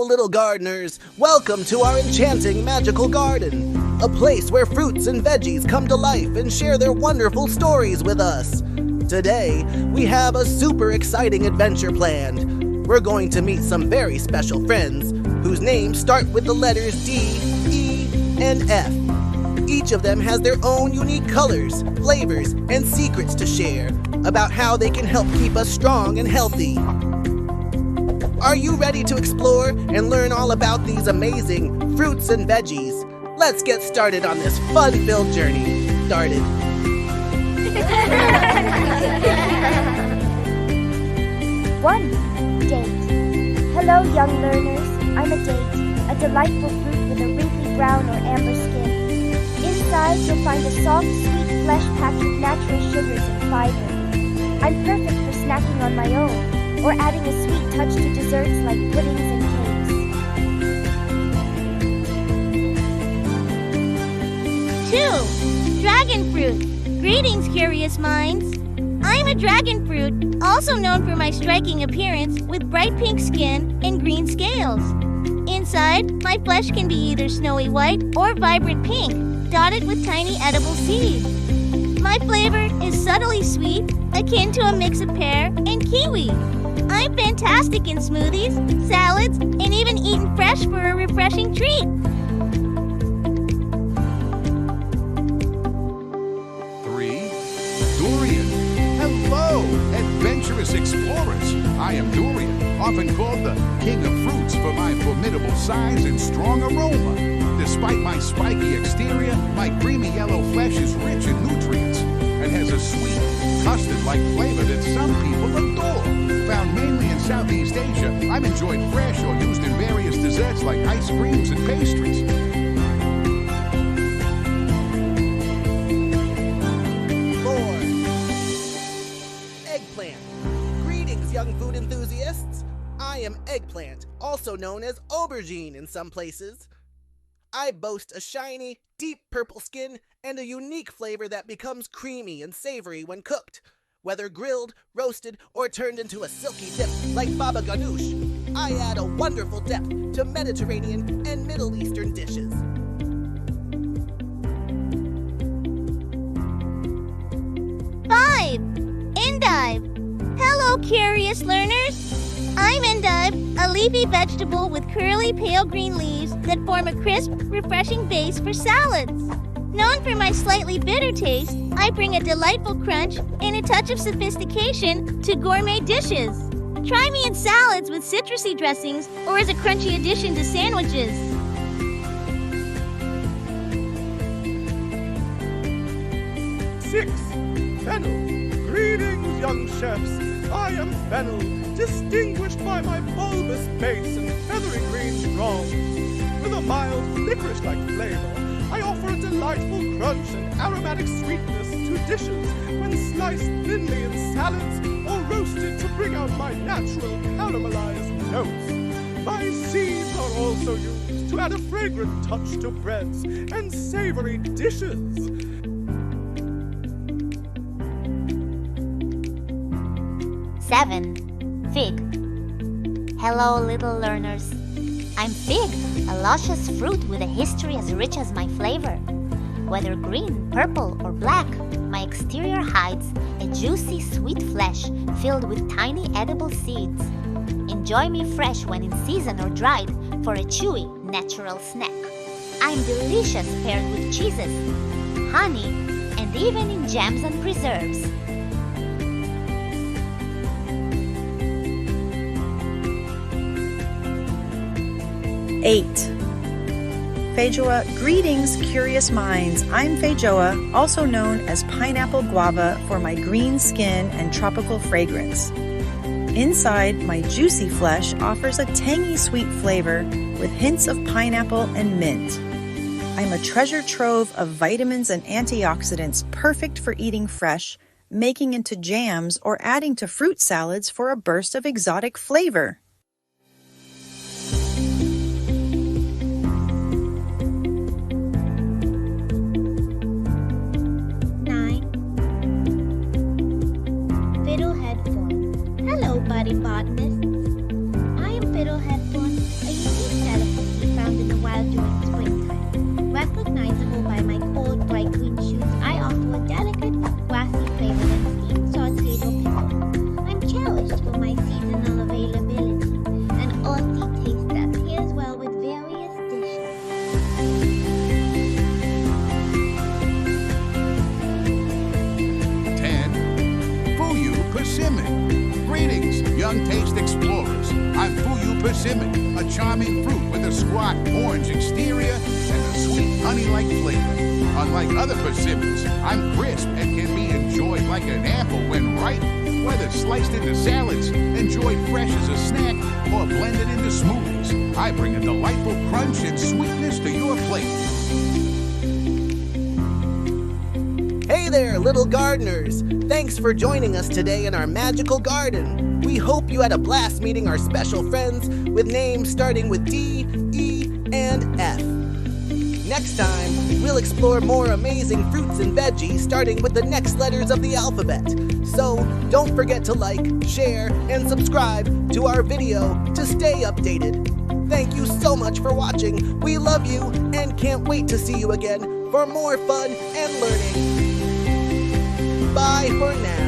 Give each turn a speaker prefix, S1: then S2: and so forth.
S1: little gardeners. Welcome to our enchanting magical garden. A place where fruits and veggies come to life and share their wonderful stories with us. Today, we have a super exciting adventure planned. We're going to meet some very special friends whose names start with the letters D, E, and F. Each of them has their own unique colors, flavors, and secrets to share about how they can help keep us strong and healthy. Are you ready to explore and learn all about these amazing fruits and veggies? Let's get started on this fun-filled journey. Started.
S2: One, date. Hello, young learners. I'm a date, a delightful fruit with a wrinkly brown or amber skin. Inside, you'll find a soft, sweet flesh packed with natural sugars and fiber. I'm perfect for snacking on my own, or adding a sweet touch to desserts like puddings and cakes.
S3: 2. Dragon fruit. Greetings, curious minds. I'm a dragon fruit, also known for my striking appearance with bright pink skin and green scales. Inside, my flesh can be either snowy white or vibrant pink, dotted with tiny edible seeds. My flavor is subtly sweet, akin to a mix of pear and kiwi. I'm fantastic in smoothies, salads, and even eaten fresh for a refreshing treat.
S4: 3. Durian. Hello, adventurous explorers. I am Durian, often called the king of fruits for my formidable size and strong aroma. Despite my spiky exterior, my creamy yellow flesh is rich in nutrients and has a sweet, custard-like flavor that some people adore. Found mainly in Southeast Asia, I'm enjoyed fresh or used in various desserts like ice creams and pastries.
S1: 4. Eggplant. Greetings, young food enthusiasts. I am Eggplant, also known as aubergine in some places. I boast a shiny, deep purple skin and a unique flavor that becomes creamy and savory when cooked. Whether grilled, roasted, or turned into a silky dip like baba ganoush, I add a wonderful depth to Mediterranean and Middle Eastern dishes.
S3: 5. Endive. Hello, curious learners. I'm endive, a leafy vegetable with curly pale green leaves that form a crisp, refreshing base for salads. Known for my slightly bitter taste, I bring a delightful crunch and a touch of sophistication to gourmet dishes. Try me in salads with citrusy dressings or as a crunchy addition to sandwiches.
S5: 6. Fennel. Greetings, young chefs. I am Fennel, distinguished by my bulbous base and feathery green fronds. With a mild, licorice-like flavor, I offer a delightful crunch and aromatic sweetness to dishes when sliced thinly in salads or roasted to bring out my natural caramelized notes. My seeds are also used to add a fragrant touch to breads and savory dishes.
S6: 7. Fig. Hello, little learners. I'm fig, a luscious fruit with a history as rich as my flavor. Whether green, purple, or black, my exterior hides a juicy, sweet flesh filled with tiny edible seeds. Enjoy me fresh when in season or dried for a chewy, natural snack. I'm delicious paired with cheeses, honey, and even in jams and preserves.
S7: 8. Feijoa. Greetings, curious minds. I'm Feijoa, also known as pineapple guava for my green skin and tropical fragrance. Inside, my juicy flesh offers a tangy sweet flavor with hints of pineapple and mint. I'm a treasure trove of vitamins and antioxidants perfect for eating fresh, making into jams, or adding to fruit salads for a burst of exotic flavor.
S3: 9. Fiddlehead Fawn. Hello, budding botanists. I am Fiddlehead Fawn, a unique
S4: persimmon, a charming fruit with a squat orange exterior and a sweet honey-like flavor. Unlike other persimmons, I'm crisp and can be enjoyed like an apple when ripe, whether sliced into salads, enjoyed fresh as a snack, or blended into smoothies. I bring a delightful crunch and sweetness to your plate.
S1: Hey there, little gardeners! Thanks for joining us today in our magical garden. We hope you had a blast meeting our special friends with names starting with D, E, and F. Next time, we'll explore more amazing fruits and veggies starting with the next letters of the alphabet. So don't forget to like, share, and subscribe to our video to stay updated. Thank you so much for watching. We love you and can't wait to see you again for more fun and learning. Bye for now.